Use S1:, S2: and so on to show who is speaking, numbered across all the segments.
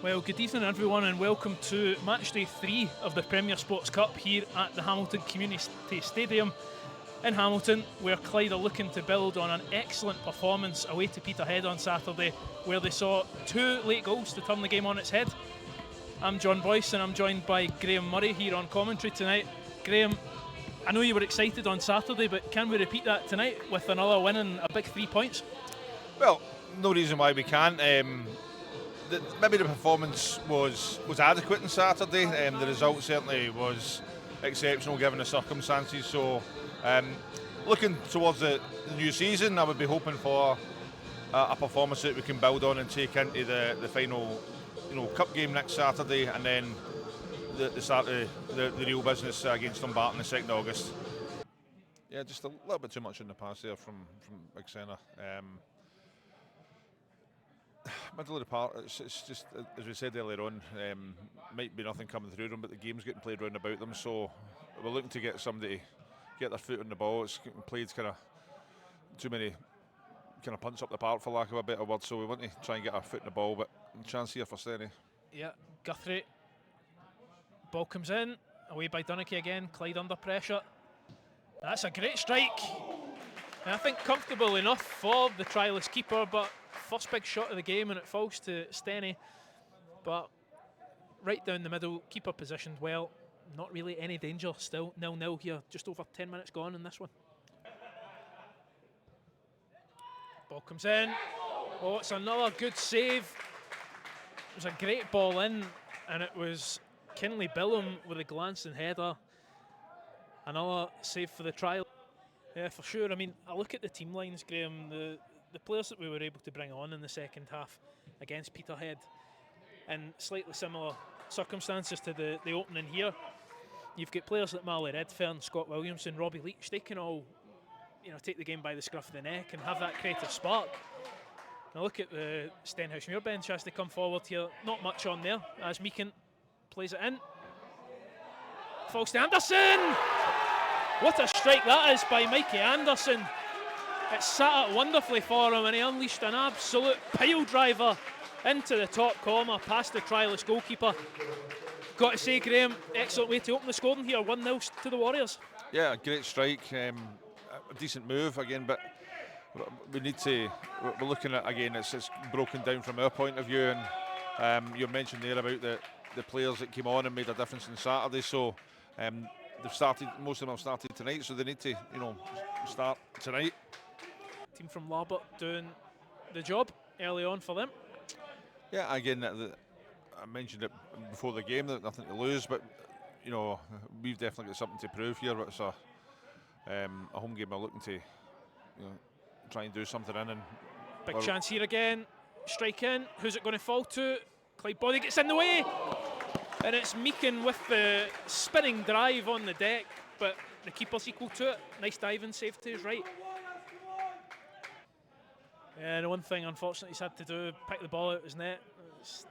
S1: Well, good evening everyone and welcome to matchday 3 of the Premier Sports Cup here at the Hamilton Community Stadium in Hamilton, where Clyde are looking to build on an excellent performance away to Peterhead on Saturday, where they saw 2 late goals to turn the game on its head. I'm John Boyce and I'm joined by Graham Murray here on commentary tonight. Graham, I know you were excited on Saturday, but can we repeat that tonight with another win and a big 3 points?
S2: Well, no reason why we can't. Maybe the performance was adequate on Saturday. The result certainly was exceptional given the circumstances. So, looking towards the new season, I would be hoping for a performance that we can build on and take into the final, cup game next Saturday, and then the start of the real business against Dumbarton the 2nd August. Yeah, just a little bit too much in the pass there from Big Senna. Middle of the park, it's just, as we said earlier on, might be nothing coming through them, but the game's getting played round about them, so we're looking to get somebody get their foot on the ball. It's getting played kind of too many kind of punts up the park, for lack of a better word, so we want to try and get our foot in the ball, but chance here for Stenny.
S1: Yeah, Guthrie, ball comes in, away by Dunachie again, Clyde under pressure. That's a great strike, and I think comfortable enough for the trialist keeper, but first big shot of the game and it falls to Stenny, but right down the middle, keeper positioned well, not really any danger, still 0-0 here, just over 10 minutes gone in this one. Ball comes in, oh, it's another good save. It was a great ball in, and it was Kinley Billum with a glancing header. Another save for the trial. Yeah, for sure. I mean, I look at the team lines, Graham, the players that we were able to bring on in the second half against Peterhead, in slightly similar circumstances to the opening here. You've got players like Marley Redfern, Scott Williamson, Robbie Leach. They can all, take the game by the scruff of the neck and have that creative spark. Now look at the Stenhousemuir bench as they come forward here. Not much on there as Meakin plays it in. Falls to Anderson. What a strike that is by Mikey Anderson. It sat up wonderfully for him and he unleashed an absolute pile driver into the top corner past the trialist goalkeeper. Got to say, Graham, excellent way to open the scoring here, 1-0 to the Warriors.
S2: Yeah, great strike, a decent move again, but we need to, we're looking at, again, it's broken down from our point of view, and you mentioned there about the players that came on and made a difference on Saturday, so they've started, most of them have started tonight, so they need to, start tonight.
S1: Team from Larbert doing the job early on for them.
S2: Yeah, again, I mentioned it before the game, that nothing to lose, but we've definitely got something to prove here. But it's a home game. We're looking to try and do something in. And
S1: big chance here again. Strike in. Who's it going to fall to? Clyde body gets in the way, and it's Meakin with the spinning drive on the deck, but the keeper's equal to it. Nice diving save to his right. Yeah, the one thing unfortunately he's had to do, pick the ball out of his net. It's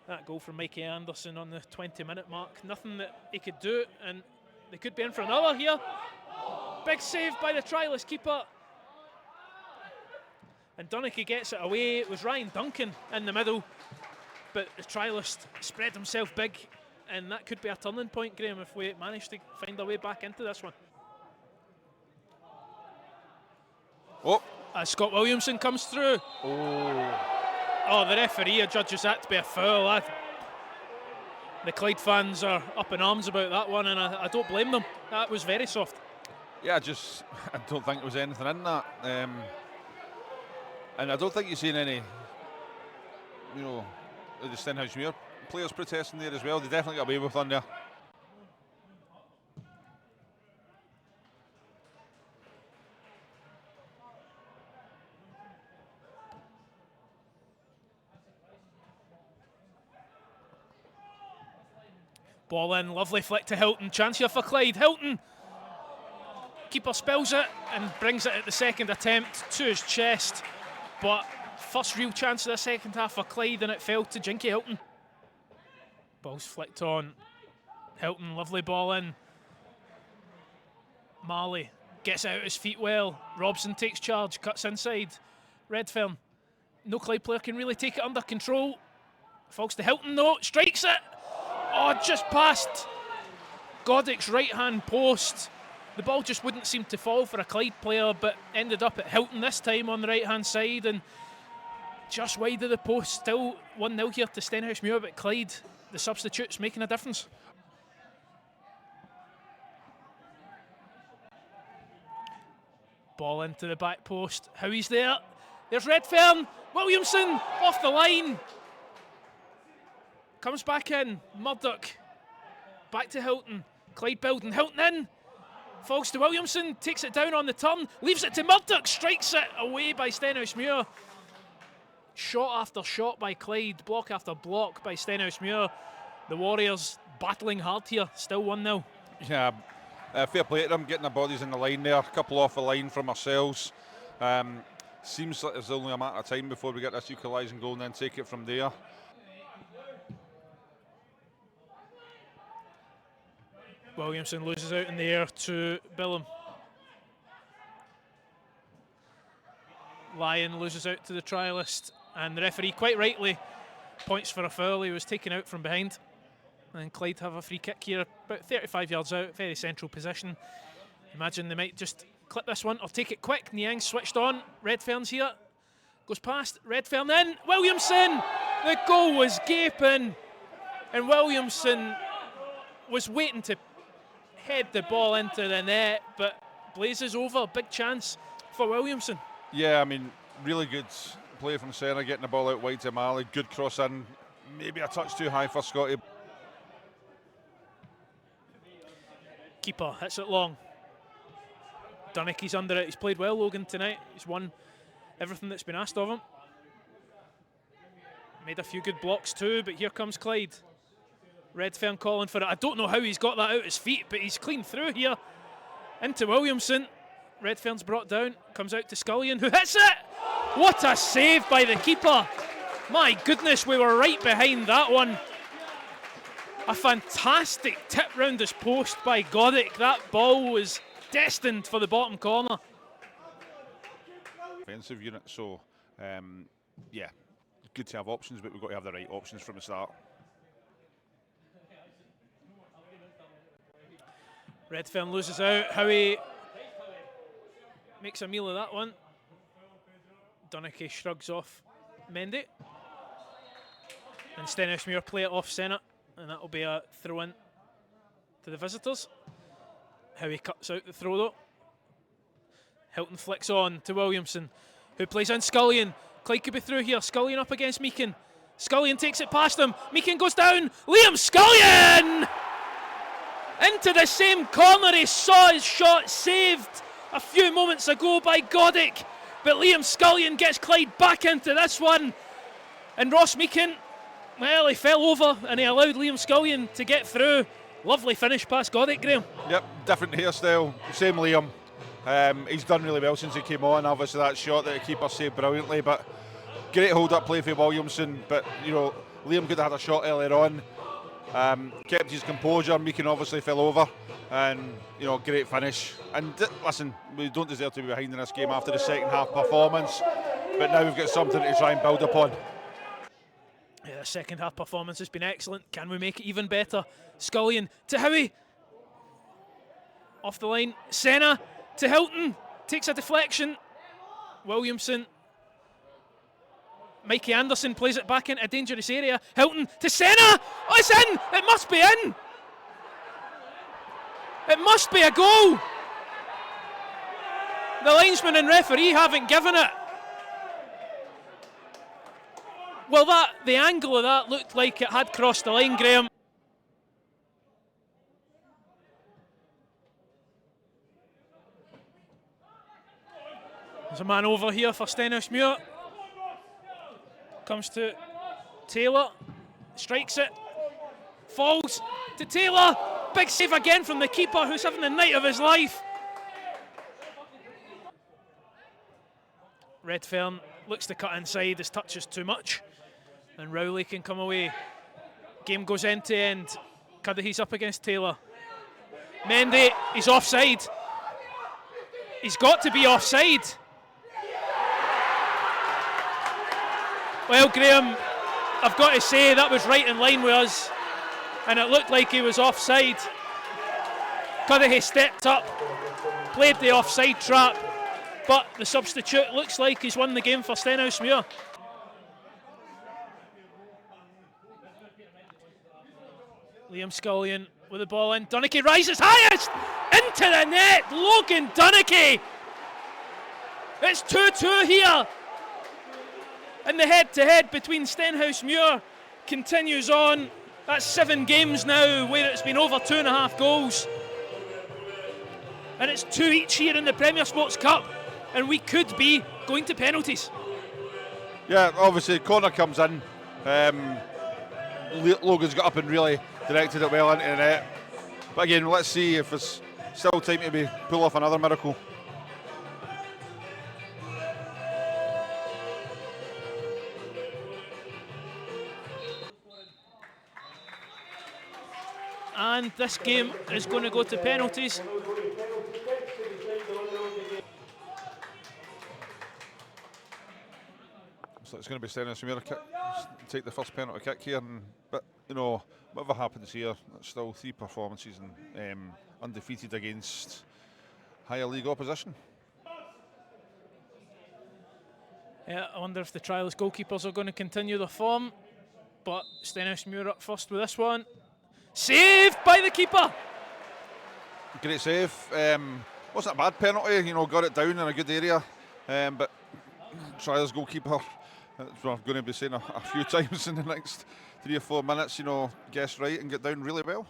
S1: that goal from Mikey Anderson on the 20-minute mark. Nothing that he could do, and they could be in for another here. Big save by the trialist keeper. And Dunachie gets it away. It was Ryan Duncan in the middle, but the trialist spread himself big, and that could be a turning point, Graham, if we manage to find our way back into this one.
S2: Oh.
S1: As Scott Williamson comes through. Oh, the referee adjudges that to be a foul. The Clyde fans are up in arms about that one, and I don't blame them. That was very soft.
S2: Yeah, I don't think there was anything in that. And I don't think you've seen any, the Stenhousemuir players protesting there as well. They definitely got away with one there.
S1: Ball in, lovely flick to Hilton. Chance here for Clyde. Hilton. Keeper spills it and brings it at the second attempt to his chest. But first real chance of the second half for Clyde, and it fell to Jinky Hilton. Ball's flicked on. Hilton, lovely ball in. Marley gets out his feet well. Robson takes charge, cuts inside. Redfern. No Clyde player can really take it under control. Falls to Hilton though, strikes it. Oh, just past Goddick's right-hand post. The ball just wouldn't seem to fall for a Clyde player, but ended up at Hilton this time on the right-hand side and just wide of the post. Still 1-0 here to Stenhousemuir, but Clyde, the substitutes, making a difference. Ball into the back post. Howie's there. There's Redfern. Williamson off the line. Comes back in. Murdoch. Back to Hilton. Clyde building. Hilton in. Falls to Williamson. Takes it down on the turn. Leaves it to Murdoch. Strikes it away by Stenhousemuir. Shot after shot by Clyde. Block after block by Stenhousemuir. The Warriors battling hard here. Still 1-0.
S2: Yeah. Fair play to them, getting their bodies in the line there. A couple off the line from ourselves. Seems like there's only a matter of time before we get this equalising goal and then take it from there.
S1: Williamson loses out in the air to Billum. Lyon loses out to the trialist, and the referee quite rightly points for a foul. He was taken out from behind. And Clyde have a free kick here, about 35 yards out, very central position. Imagine they might just clip this one or take it quick. Niang switched on. Redfern's here. Goes past. Redfern in. Williamson! The goal was gaping. And Williamson was waiting to head the ball into the net, but blazes over. Big chance for Williamson.
S2: Yeah, I mean, really good play from centre, getting the ball out wide to Malley. Good cross in. Maybe a touch too high for Scotty.
S1: Keeper hits it long. Dunachie's under it. He's played well, Logan, tonight. He's won everything that's been asked of him. Made a few good blocks too, but here comes Clyde. Redfern calling for it. I don't know how he's got that out his feet, but he's clean through here. Into Williamson. Redfern's brought down. Comes out to Scullion, who hits it! What a save by the keeper. My goodness, we were right behind that one. A fantastic tip round his post by Goddick. That ball was destined for the bottom corner.
S2: Offensive unit, so yeah, good to have options, but we've got to have the right options from the start.
S1: Redfern loses out. Howie makes a meal of that one. Dunachie shrugs off Mendy. And Stenhousemuir play it off centre. And that'll be a throw in to the visitors. Howie cuts out the throw though. Hilton flicks on to Williamson, who plays in Scullion. Clyde could be through here. Scullion up against Meakin. Scullion takes it past him. Meakin goes down. Liam Scullion! Into the same corner. He saw his shot saved a few moments ago by Goddick. But Liam Scullion gets Clyde back into this one. And Ross Meakin, well, he fell over and he allowed Liam Scullion to get through. Lovely finish past Goddick, Graham.
S2: Yep, different hairstyle, same Liam. He's done really well since he came on. Obviously that shot that the keeper saved brilliantly, but great hold-up play for Williamson. But, you know, Liam could have had a shot earlier on. Kept his composure. Meakin obviously fell over. And, you know, great finish. And listen, we don't deserve to be behind in this game after the second half performance. But now we've got something to try and build upon.
S1: Yeah, the second half performance has been excellent. Can we make it even better? Scullion to Howie. Off the line. Senna to Hilton. Takes a deflection. Williamson. Mikey Anderson plays it back into a dangerous area. Hilton to Senna. Oh, it's in! It must be in! It must be a goal! The linesman and referee haven't given it. Well, the angle of that looked like it had crossed the line, Graham. There's a man over here for Stenhousemuir. Comes to Taylor, strikes it, falls to Taylor. Big save again from the keeper, who's having the night of his life. Redfern looks to cut inside, his touch is too much. And Rowley can come away. Game goes end to end. Cudahy's up against Taylor. Mendy, he's offside. He's got to be offside. Well, Graham, I've got to say that was right in line with us, and it looked like he was offside. Cuddihy stepped up, played the offside trap, but the substitute looks like he's won the game for Stenhousemuir. Liam Scullion with the ball in. Dunachie rises highest into the net. Logan Dunachie. It's 2-2 here. And the head-to-head between Stenhousemuir continues on. That's 7 games now where it's been over 2.5 goals. And it's 2 each here in the Premier Sports Cup. And we could be going to penalties.
S2: Yeah, obviously, corner comes in. Logan's got up and really directed it well into the net. But again, let's see if it's still time to pull off another miracle.
S1: And this game is going to go to penalties.
S2: So it's going to be Stenhousemuir take the first penalty kick here, but you know, whatever happens here, it's still 3 performances and undefeated against higher league opposition.
S1: Yeah, I wonder if the trialist goalkeepers are going to continue their form, but Stenhousemuir up first with this one. Saved by the keeper.
S2: Great save. Wasn't a bad penalty, you know, got it down in a good area, but trialist goalkeeper, I'm going to be saying a few times in the next 3 or 4 minutes, you know, guess right and get down really well.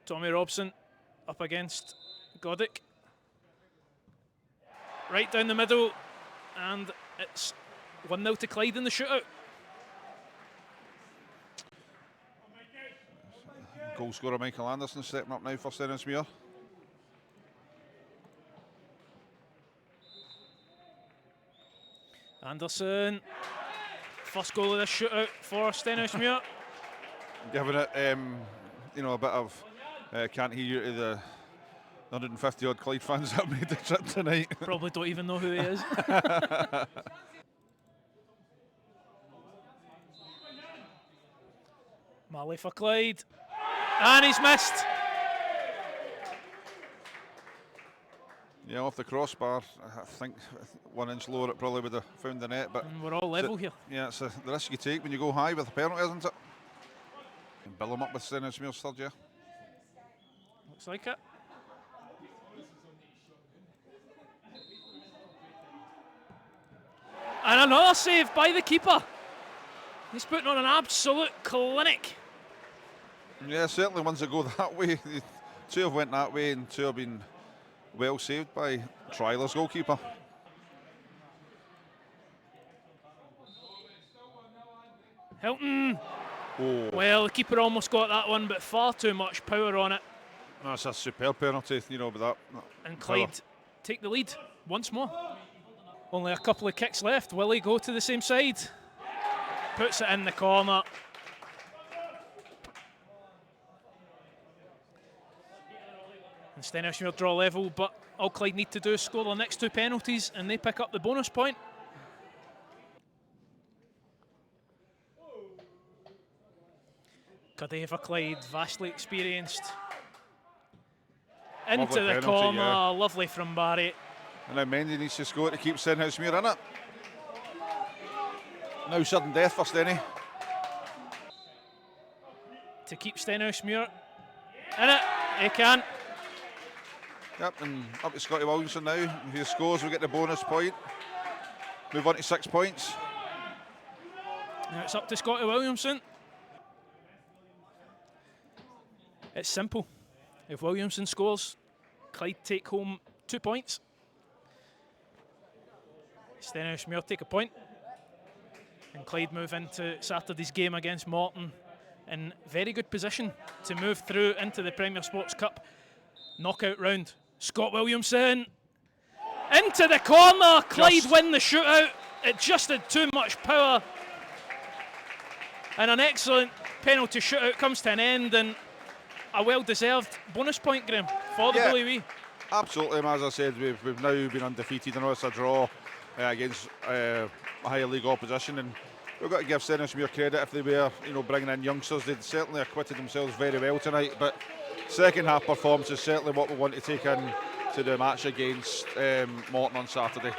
S1: Tommy Robson up against Goddick. Right down the middle, and it's 1-0 to Clyde in the shootout.
S2: Goal scorer Michael Anderson stepping up now for Stenhousemuir.
S1: Anderson, first goal of this shootout for Stenhousemuir.
S2: Giving it, you know, a bit of can't hear you to the 150 odd Clyde fans that made the trip tonight.
S1: Probably don't even know who he is. Malley for Clyde, and he's missed.
S2: Yeah, off the crossbar. I think 1 inch lower it probably would have found the net, but
S1: and we're all level here.
S2: Yeah, it's the risk you take when you go high with a penalty, isn't it? And Bill him up with Stenhousemuir's third year.
S1: Looks like it. And another save by the keeper. He's putting on an absolute clinic.
S2: Yeah, certainly ones that go that way. 2 have went that way and 2 have been well saved by Trialer's goalkeeper.
S1: Hilton.
S2: Oh.
S1: Well, the keeper almost got that one, but far too much power on it.
S2: That's a superb penalty, you know, with that.
S1: And Clyde take the lead once more. Only a couple of kicks left. Will he go to the same side? Puts it in the corner. And Stenhousemuir draw level, but all Clyde need to do is score the next 2 penalties and they pick up the bonus point. Cuddihy for Clyde, vastly experienced. Into
S2: Lovely
S1: the
S2: penalty,
S1: corner,
S2: yeah.
S1: Lovely from Barry.
S2: And now Mendy needs to score to keep Stenhousemuir in it. Now sudden death for Stenny.
S1: To keep Stenhousemuir in it, he can.
S2: Yep, and up to Scott Williamson now. If he scores, we get the bonus point. Move on to 6 points.
S1: Now it's up to Scott Williamson. It's simple. If Williamson scores, Clyde take home 2 points. Stenhousemuir take a point. And Clyde move into Saturday's game against Morton in very good position to move through into the Premier Sports Cup knockout round. Scott Williamson into the corner. Clyde win the shootout. It just had too much power. And an excellent penalty shootout comes to an end, and a well-deserved bonus point, Graham, for the Bully Wee.
S3: Absolutely, and as I said, we've now been undefeated. I know it's a draw against a higher league opposition, and we've got to give Stenhousemuir credit if they were, bringing in youngsters. They'd certainly acquitted themselves very well tonight. But second half performance is certainly what we want to take in to the match against Morton on Saturday.